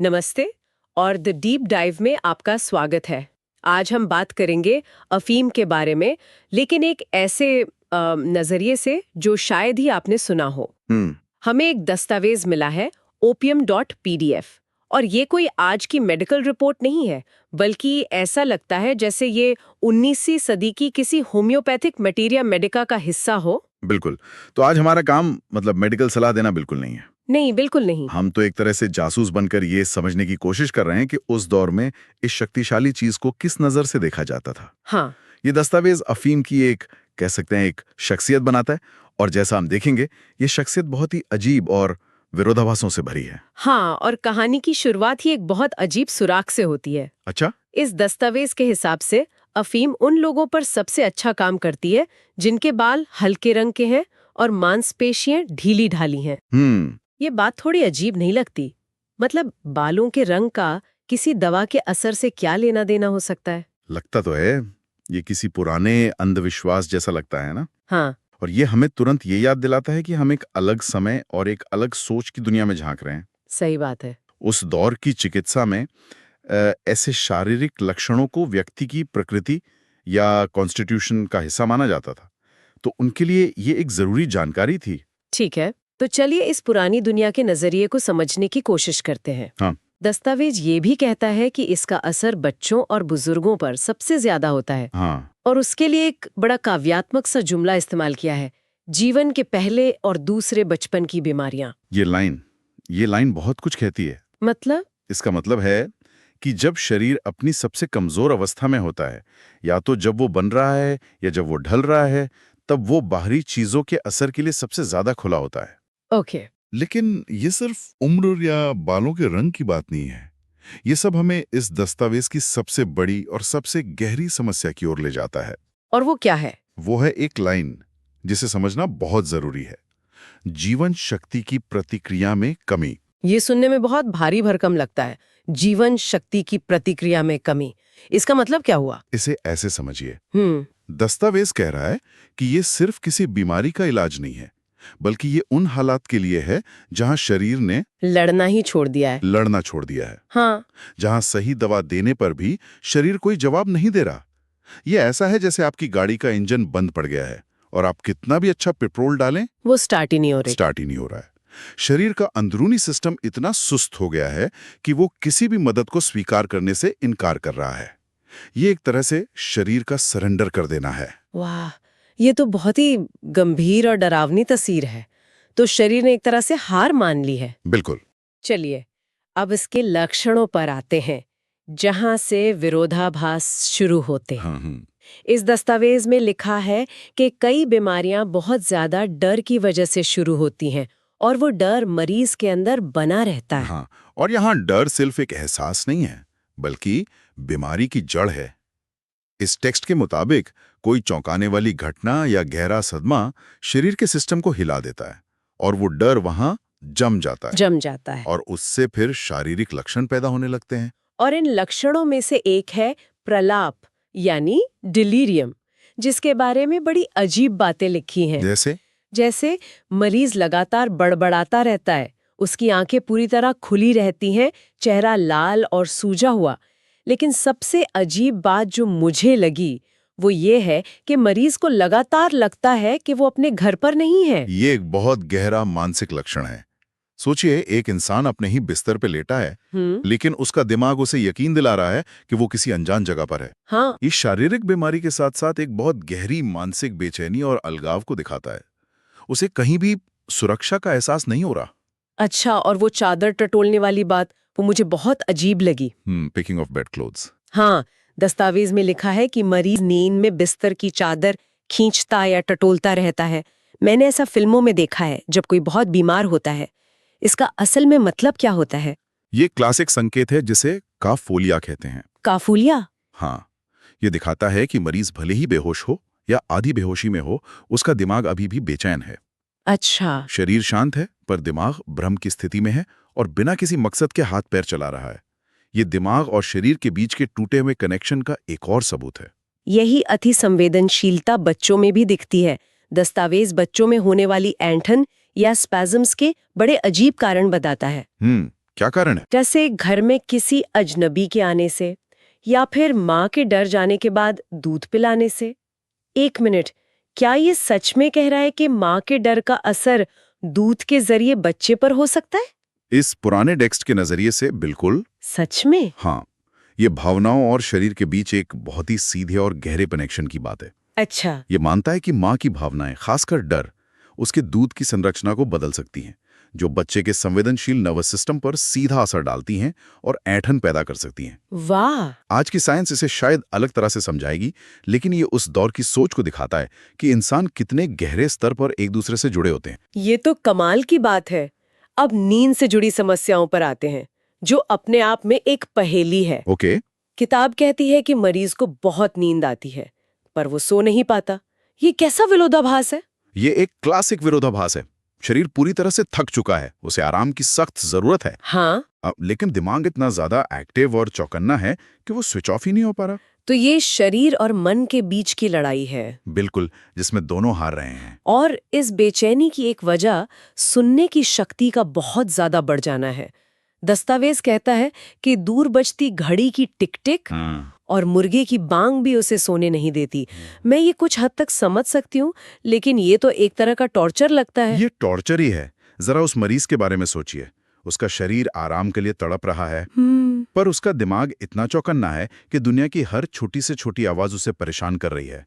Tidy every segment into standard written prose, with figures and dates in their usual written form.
नमस्ते और the deep dive में आपका स्वागत है। आज हम बात करेंगे अफीम के बारे में, लेकिन एक ऐसे नजरिए से जो शायद ही आपने सुना हो। हमें एक दस्तावेज मिला है opium.pdf, और ये कोई आज की मेडिकल रिपोर्ट नहीं है, बल्कि ऐसा लगता है जैसे ये 19वीं सदी की किसी होम्योपैथिक मटेरिया मेडिका का हिस्सा हो। बिल्कुल। तो आज हमारा काम मेडिकल सलाह देना बिल्कुल नहीं है। नहीं, बिल्कुल नहीं। हम तो एक तरह से जासूस बनकर ये समझने की कोशिश कर रहे हैं कि उस दौर में इस शक्तिशाली चीज को किस नजर से देखा जाता था। हाँ, ये दस्तावेज अफीम की कह सकते हैं एक शख्सियत बनाता है, और जैसा हम देखेंगे ये शख्सियत बहुत ही अजीब और विरोधाभासों से भरी है। हाँ, और कहानी की शुरुआत ही एक बहुत अजीब सुराग से होती है। अच्छा? इस दस्तावेज के हिसाब से अफीम उन लोगों पर सबसे अच्छा काम करती है जिनके बाल हल्के रंग के हैं और मांसपेशियां ढीली ढाली हैं। ये बात थोड़ी अजीब नहीं लगती? मतलब बालों के रंग का किसी दवा के असर से क्या लेना देना हो सकता है? लगता तो है ये किसी पुराने अंधविश्वास जैसा लगता है ना। हाँ, और ये हमें तुरंत ये याद दिलाता है कि हम एक अलग समय और एक अलग सोच की दुनिया में झांक रहे हैं। सही बात है। उस दौर की चिकित्सा में ऐसे शारीरिक लक्षणों को व्यक्ति की प्रकृति या कॉन्स्टिट्यूशन का हिस्सा माना जाता था, तो उनके लिए ये एक जरूरी जानकारी थी। ठीक है, तो चलिए इस पुरानी दुनिया के नजरिए को समझने की कोशिश करते हैं। हाँ। दस्तावेज ये भी कहता है कि इसका असर बच्चों और बुजुर्गों पर सबसे ज्यादा होता है। हाँ। और उसके लिए एक बड़ा काव्यात्मक सा जुमला इस्तेमाल किया है, जीवन के पहले और दूसरे बचपन की बीमारियां। ये लाइन बहुत कुछ कहती है। मतलब? इसका मतलब है कि जब शरीर अपनी सबसे कमजोर अवस्था में होता है, या तो जब वो बन रहा है या जब वो ढल रहा है, तब वो बाहरी चीजों के असर के लिए सबसे ज्यादा खुला होता है। ओके। लेकिन ये सिर्फ उम्र या बालों के रंग की बात नहीं है। ये सब हमें इस दस्तावेज की सबसे बड़ी और सबसे गहरी समस्या की ओर ले जाता है। और वो क्या है? वो है एक लाइन जिसे समझना बहुत जरूरी है। जीवन शक्ति की प्रतिक्रिया में कमी। ये सुनने में बहुत भारी भरकम लगता है। जीवन शक्ति की प्रतिक्रिया में कमी। इसका मतलब क्या हुआ? इसे ऐसे समझिए, हम्म। दस्तावेज कह रहा है कि ये सिर्फ किसी बीमारी का इलाज नहीं है, बल्कि ये उन हालात के लिए है जहां शरीर ने लड़ना ही छोड़ दिया है। लड़ना छोड़ दिया है। हाँ। जहां सही दवा देने पर भी शरीर कोई जवाब नहीं दे रहा। ये ऐसा है जैसे आपकी गाड़ी का इंजन बंद पड़ गया है और आप कितना भी अच्छा पेट्रोल डालें, वो स्टार्ट ही नहीं हो रही। स्टार्ट ही नहीं हो रहा है। शरीर का अंदरूनी सिस्टम इतना सुस्त हो गया है कि वो किसी भी मदद को स्वीकार करने से इनकार कर रहा है। ये एक तरह से शरीर का सरेंडर कर देना है। वाह, ये तो बहुत ही गंभीर और डरावनी तस्वीर है। तो शरीर ने एक तरह से हार मान ली है। बिल्कुल। चलिए, अब इसके लक्षणों पर आते हैं, जहां से विरोधाभास शुरू होते हैं। हाँ। इस दस्तावेज में लिखा है कि कई बीमारियां बहुत ज्यादा डर की वजह से शुरू होती हैं, और वो डर मरीज के अंदर बना रहता है। हाँ, और यहाँ डर सिर्फ एक एहसास नहीं है, बल्कि बीमारी की जड़ है। इस टेक्स्ट के मुताबिक कोई चौंकाने वाली घटना या गहरा सदमा शरीर के सिस्टम को हिला देता है, और वो डर वहां जम जाता है, और उससे फिर शारीरिक लक्षण पैदा होने लगते हैं। और इन लक्षणों में से एक है प्रलाप, यानी डिलीरियम, जिसके बारे में बड़ी अजीब बातें लिखी हैं। जैसे मरीज लगातार बड़बड़ाता रहता है, उसकी आंखें पूरी तरह खुली रहती हैं, चेहरा लाल और सूजा हुआ। लेकिन सबसे अजीब बात जो मुझे लगी वो ये है कि मरीज को लगातार लगता है कि वो अपने घर पर नहीं है। ये एक बहुत गहरा मानसिक लक्षण है। सोचिए, एक इंसान अपने ही बिस्तर पे लेटा है, लेकिन उसका दिमाग उसे यकीन दिला रहा है कि वो किसी अनजान जगह पर है। हाँ। इस शारीरिक बीमारी के साथ साथ एक बहुत गहरी मानसिक बेचैनी और अलगाव को दिखाता है। उसे कहीं भी सुरक्षा का एहसास नहीं हो रहा। अच्छा, और वो चादर टटोलने वाली बात, वो मुझे बहुत अजीब लगी। Picking of bed clothes. हाँ, दस्तावेज में लिखा है कि मरीज नींद में बिस्तर की चादर खींचता या टटोलता रहता है। मैंने ऐसा फिल्मों में देखा है जब कोई बहुत बीमार होता है। इसका असल में मतलब क्या होता है? ये क्लासिक संकेत है जिसे काफोलिया कहते हैं। काफूलिया? हाँ, ये दिखाता है कि मरीज भले ही बेहोश हो या आधी बेहोशी में हो, उसका दिमाग अभी भी बेचैन है। अच्छा। शरीर शांत है पर दिमाग भ्रम की स्थिति में है और बिना किसी मकसद के हाथ पैर चला रहा है। ये दिमाग और शरीर के बीच के टूटे हुए कनेक्शन का एक और सबूत है। यही अति संवेदनशीलता बच्चों में भी दिखती है। दस्तावेज बच्चों में होने वाली ऐंठन या स्पैज़म्स के बड़े अजीब कारण बताता है। क्या कारण है? जैसे घर में किसी अजनबी के आने से या फिर माँ के डर जाने के बाद दूध पिलाने से। एक मिनट, क्या ये सच में कह रहा है कि माँ के डर का असर दूध के जरिए बच्चे पर हो सकता है? इस पुराने टेक्स्ट के नजरिए से बिल्कुल। सच में? हाँ, ये भावनाओं और शरीर के बीच एक बहुत ही सीधे और गहरे कनेक्शन की बात है। अच्छा। ये मानता है कि माँ की भावनाएं, खासकर डर, उसके दूध की संरचना को बदल सकती हैं, जो बच्चे के संवेदनशील नर्वस सिस्टम पर सीधा असर डालती हैं और ऐंठन पैदा कर सकती हैं। वाह। आज की साइंस इसे शायद अलग तरह से समझाएगी, लेकिन ये उस दौर की सोच को दिखाता है कि इंसान कितने गहरे स्तर पर एक दूसरे से जुड़े होते हैं। ये तो कमाल की बात है। अब नींद से जुड़ी समस्याओं पर आते हैं, जो अपने आप में एक पहेली है। ओके। किताब कहती है कि मरीज को बहुत नींद आती है, पर वो सो नहीं पाता। ये कैसा विरोधाभास है? ये एक क्लासिक विरोधाभास है। शरीर पूरी तरह से थक चुका है, उसे आराम की सख्त जरूरत है। हाँ। लेकिन दिमाग इतना ज्यादा एक्टिव और चौकन्ना है कि वो स्विच ऑफ ही नहीं हो पा रहा। तो ये शरीर और मन के बीच की लड़ाई है। बिल्कुल, जिसमें दोनों हार रहे हैं। और इस बेचैनी की एक वजह सुनने की शक्ति का बहुत ज्यादा बढ़ जाना है। दस्तावेज कहता है कि दूर बजती घड़ी की टिक टिक और मुर्गे की बांग भी उसे सोने नहीं देती। मैं ये कुछ हद तक समझ सकती हूँ, लेकिन ये तो एक तरह का टॉर्चर लगता है। ये टॉर्चर ही है। जरा उस मरीज के बारे में सोचिए। उसका शरीर आराम के लिए तड़प रहा है, पर उसका दिमाग इतना चौकन्ना है कि दुनिया की हर छोटी से छोटी आवाज उसे परेशान कर रही है।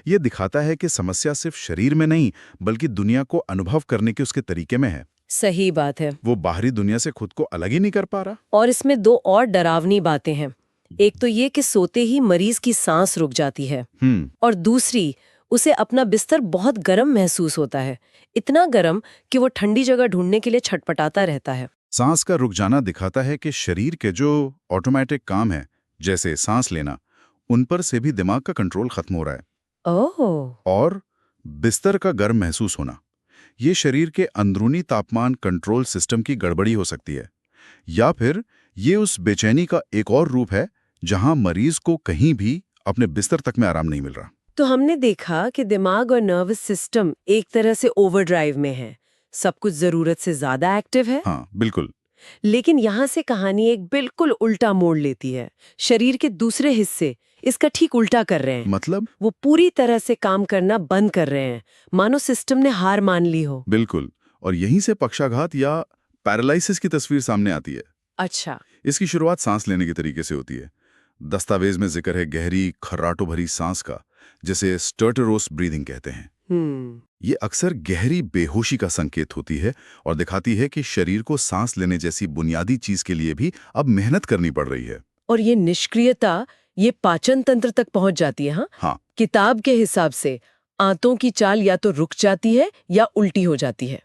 ये दिखाता है कि समस्या सिर्फ शरीर में नहीं, बल्कि दुनिया को अनुभव करने के उसके तरीके में है। सही बात है। वो बाहरी दुनिया से खुद को अलग ही नहीं कर पा रहा। और इसमें दो और डरावनी बातें हैं। एक तो ये कि सोते ही मरीज की सांस रुक जाती है, और दूसरी, उसे अपना बिस्तर बहुत गर्म महसूस होता है। इतना गर्म कि वो ठंडी जगह ढूंढने के लिए छटपटाता रहता है। सांस का रुक जाना दिखाता है कि शरीर के जो ऑटोमेटिक काम है, जैसे सांस लेना, उन पर से भी दिमाग का कंट्रोल खत्म हो रहा है। ओह। और बिस्तर का गर्म महसूस होना, ये शरीर के अंदरूनी तापमान कंट्रोल सिस्टम की गड़बड़ी हो सकती है। या फिर ये उस बेचैनी का एक और रूप है जहां मरीज को कहीं भी अपने बिस्तर तक में आराम नहीं मिल रहा। तो हमने देखा कि दिमाग और नर्वस सिस्टम एक तरह से ओवरड्राइव में है। सब कुछ जरूरत से ज्यादा एक्टिव है। हाँ, बिल्कुल। लेकिन यहाँ से कहानी एक बिल्कुल उल्टा मोड़ लेती है। शरीर के दूसरे हिस्से इसका ठीक उल्टा कर रहे हैं। मतलब? वो पूरी तरह से काम करना बंद कर रहे हैं, मानो सिस्टम ने हार मान ली हो। बिल्कुल। और यहीं से पक्षाघात या पैरालिसिस की तस्वीर सामने आती है। अच्छा। इसकी शुरुआत सांस लेने के तरीके से होती है। दस्तावेज में जिक्र है गहरी खर्राटो भरी सांस का, जिसे स्टर्टरोस ब्रीदिंग कहते हैं। ये अक्सर गहरी बेहोशी का संकेत होती है और दिखाती है कि शरीर को सांस लेने जैसी बुनियादी चीज के लिए भी अब मेहनत करनी पड़ रही है। और ये निष्क्रियता, ये पाचन तंत्र तक पहुंच जाती है। हाँ। किताब के हिसाब से आंतों की चाल या तो रुक जाती है या उल्टी हो जाती है।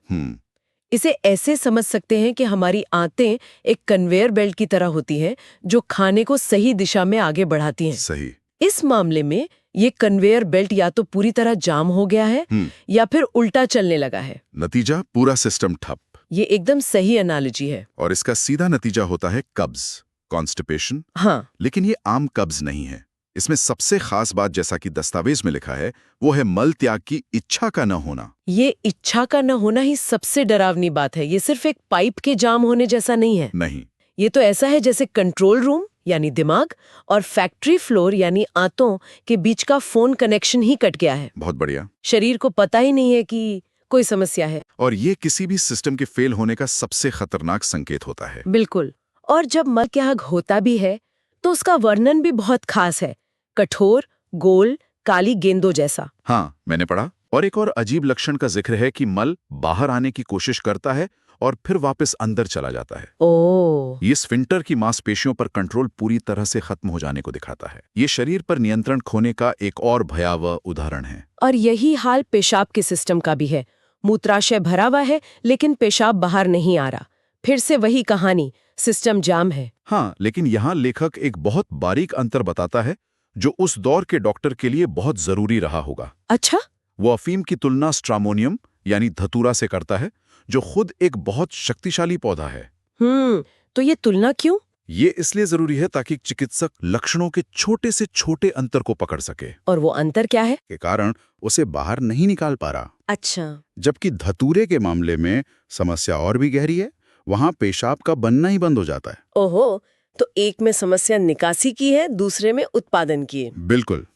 इसे ऐसे समझ सकते हैं कि हमारी आंतें एक कन्वेयर बेल्ट की तरह होती हैं, जो खाने को सही दिशा में आगे बढ़ाती हैं। सही। इस मामले में ये कन्वेयर बेल्ट या तो पूरी तरह जाम हो गया है या फिर उल्टा चलने लगा है। नतीजा, पूरा सिस्टम ठप। ये एकदम सही एनालॉजी है। और इसका सीधा नतीजा होता है कब्ज, कॉन्स्टिपेशन। हाँ। लेकिन ये आम कब्ज नहीं है। इसमें सबसे खास बात, जैसा कि दस्तावेज में लिखा है, वो है मल त्याग की इच्छा का न होना। ये इच्छा का न होना ही सबसे डरावनी बात है। ये सिर्फ एक पाइप के जाम होने जैसा नहीं है। नहीं, ये तो ऐसा है जैसे कंट्रोल रूम यानी दिमाग और फैक्ट्री फ्लोर यानी आंतों के बीच का फोन कनेक्शन ही कट गया है। बहुत बढ़िया। शरीर को पता ही नहीं है कि कोई समस्या है। और ये किसी भी सिस्टम के फेल होने का सबसे खतरनाक संकेत होता है। बिल्कुल। और जब मल त्याग होता भी है तो उसका वर्णन भी बहुत खास है, कठोर, गोल, काली गेंदों जैसा। हाँ, मैंने पढ़ा। और एक और अजीब लक्षण का जिक्र है कि मल बाहर आने की कोशिश करता है और फिर वापस अंदर चला जाता है। ओह। ये स्फिंक्टर की मांसपेशियों पर कंट्रोल पूरी तरह से खत्म हो जाने को दिखाता है। ये शरीर पर नियंत्रण खोने का एक और भयावह उदाहरण है। और यही हाल पेशाब के सिस्टम का भी है। मूत्राशय भरा हुआ है लेकिन पेशाब बाहर नहीं आ रहा। फिर से वही कहानी, सिस्टम जाम है। हाँ, लेकिन यहाँ लेखक एक बहुत बारीक अंतर बताता है जो उस दौर के डॉक्टर के लिए बहुत जरूरी रहा होगा। अच्छा। वो अफीम की तुलना स्ट्रामोनियम यानी धतूरा से करता है, जो खुद एक बहुत शक्तिशाली पौधा है। तो ये तुलना क्यों? ये इसलिए जरूरी है ताकि चिकित्सक लक्षणों के छोटे से छोटे अंतर को पकड़ सके। और वो अंतर क्या है? के कारण उसे बाहर नहीं निकाल पा रहा। अच्छा। जबकि धतूरे के मामले में समस्या और भी गहरी है। वहां पेशाब का बनना ही बंद हो जाता है। ओहो, तो एक में समस्या निकासी की है, दूसरे में उत्पादन की है। बिल्कुल,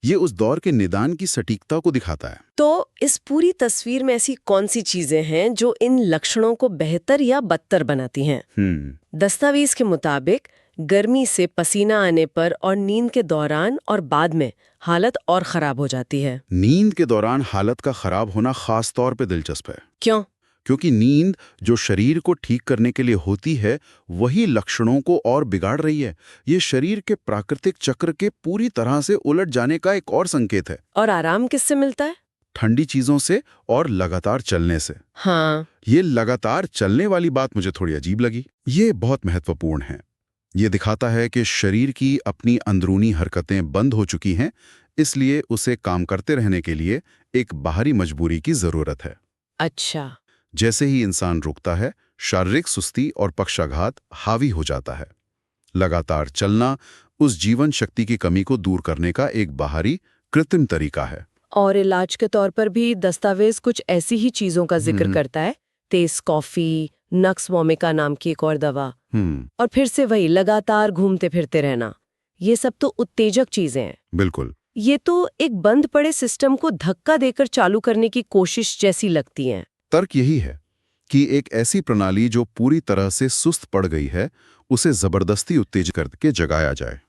ये उस दौर के निदान की सटीकता को दिखाता है। तो इस पूरी तस्वीर में ऐसी कौन सी चीजें हैं जो इन लक्षणों को बेहतर या बदतर बनाती हैं? दस्तावेज के मुताबिक गर्मी से पसीना आने पर और नींद के दौरान और बाद में हालत और खराब हो जाती है। नींद के दौरान हालत का खराब होना खास तौर पे दिलचस्प है, क्यों? क्योंकि नींद जो शरीर को ठीक करने के लिए होती है वही लक्षणों को और बिगाड़ रही है। ये शरीर के प्राकृतिक चक्र के पूरी तरह से उलट जाने का एक और संकेत है। और आराम किससे मिलता है? ठंडी चीजों से और लगातार चलने से। हाँ, ये लगातार चलने वाली बात मुझे थोड़ी अजीब लगी। ये बहुत महत्वपूर्ण है। ये दिखाता है कि शरीर की अपनी अंदरूनी हरकतें बंद हो चुकी हैं, इसलिए उसे काम करते रहने के लिए एक बाहरी मजबूरी की जरूरत है। अच्छा। जैसे ही इंसान रुकता है, शारीरिक सुस्ती और पक्षाघात हावी हो जाता है। लगातार चलना उस जीवन शक्ति की कमी को दूर करने का एक बाहरी कृत्रिम तरीका है। और इलाज के तौर पर भी दस्तावेज कुछ ऐसी ही चीजों का जिक्र करता है। तेज कॉफी, नक्स वोमिका नाम की एक और दवा, और फिर से वही लगातार घूमते फिरते रहना। ये सब तो उत्तेजक चीजें हैं। बिल्कुल। ये तो एक बंद पड़े सिस्टम को धक्का देकर चालू करने की कोशिश जैसी लगती हैं। तर्क यही है कि एक ऐसी प्रणाली जो पूरी तरह से सुस्त पड़ गई है, उसे जबरदस्ती उत्तेजित करके जगाया जाए।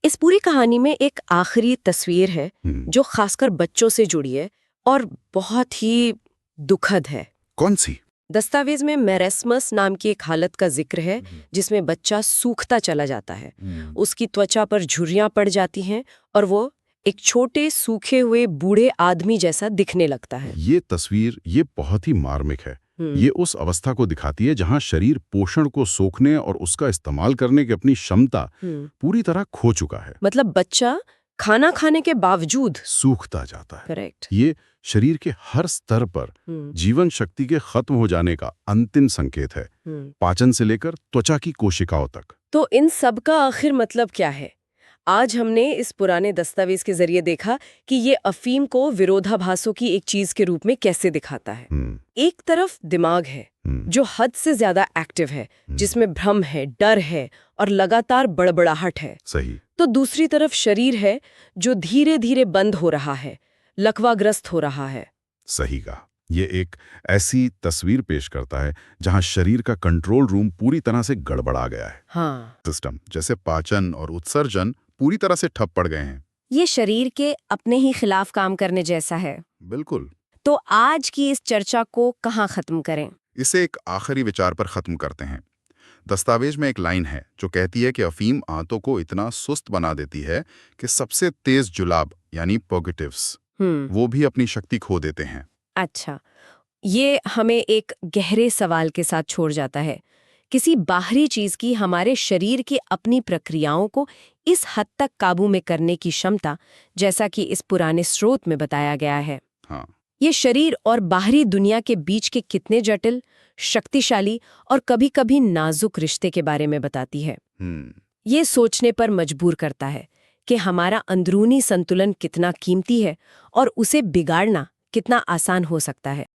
इस पूरी कहानी में एक आखिरी तस्वीर है जो खासकर बच्चों से जुड़ी है और बहुत ही दुखद है। कौन सी? दस्तावेज में मेरेस्मस नाम की एक हालत का जिक्र है जिसमें बच्चा सूखता चला जाता है। उसकी त्वचा पर झुर्रियां पड़ जाती हैं और वो एक छोटे सूखे हुए बूढ़े आदमी जैसा दिखने लगता है। ये तस्वीर ये बहुत ही मार्मिक है। ये उस अवस्था को दिखाती है जहां शरीर पोषण को सोखने और उसका इस्तेमाल करने की अपनी क्षमता पूरी तरह खो चुका है। मतलब बच्चा खाना खाने के बावजूद सूखता जाता है। करेक्ट। ये शरीर के हर स्तर पर जीवन शक्ति के खत्म हो जाने का अंतिम संकेत है, पाचन से लेकर त्वचा की कोशिकाओं तक। तो इन सब का आखिर मतलब क्या है? आज हमने इस पुराने दस्तावेज के जरिए देखा कि ये अफीम को विरोधाभासों की एक चीज के रूप में कैसे दिखाता है। एक तरफ दिमाग है जो हद से ज्यादा एक्टिव है, जिसमें भ्रम है, डर है और लगातार बड़बड़ाहट है। सही। तो दूसरी तरफ शरीर है जो धीरे धीरे बंद हो रहा है, लकवाग्रस्त हो रहा है। सही कहा। ये एक ऐसी तस्वीर पेश करता है जहां शरीर का कंट्रोल रूम पूरी तरह से गड़बड़ा गया है। हाँ। सिस्टम जैसे पाचन और उत्सर्जन पूरी तरह से ठप पड़ गए हैं। ये शरीर के अपने ही खिलाफ काम करने जैसा है। बिल्कुल। तो आज की इस चर्चा को कहाँ खत्म करें? इसे एक आखिरी विचार पर खत्म करते हैं। दस्तावेज में एक लाइन है जो कहती है कि अफीम आंतों को इतना सुस्त बना देती है कि सबसे तेज जुलाब यानी पॉजिटिव्स वो भी अपनी शक्ति खो देते हैं। अच्छा, ये हमें एक गहरे सवाल के साथ छोड़ जाता है। किसी बाहरी चीज की हमारे शरीर की अपनी प्रक्रियाओं को इस हद तक काबू में करने की क्षमता, जैसा कि इस पुराने स्रोत में बताया गया है, हाँ। ये शरीर और बाहरी दुनिया के बीच के कितने जटिल, शक्तिशाली और कभी-कभी नाजुक रिश्ते के बारे में बताती है। ये सोचने पर मजबूर करता है कि हमारा अंदरूनी संतुलन कितना कीमती है और उसे बिगाड़ना कितना आसान हो सकता है।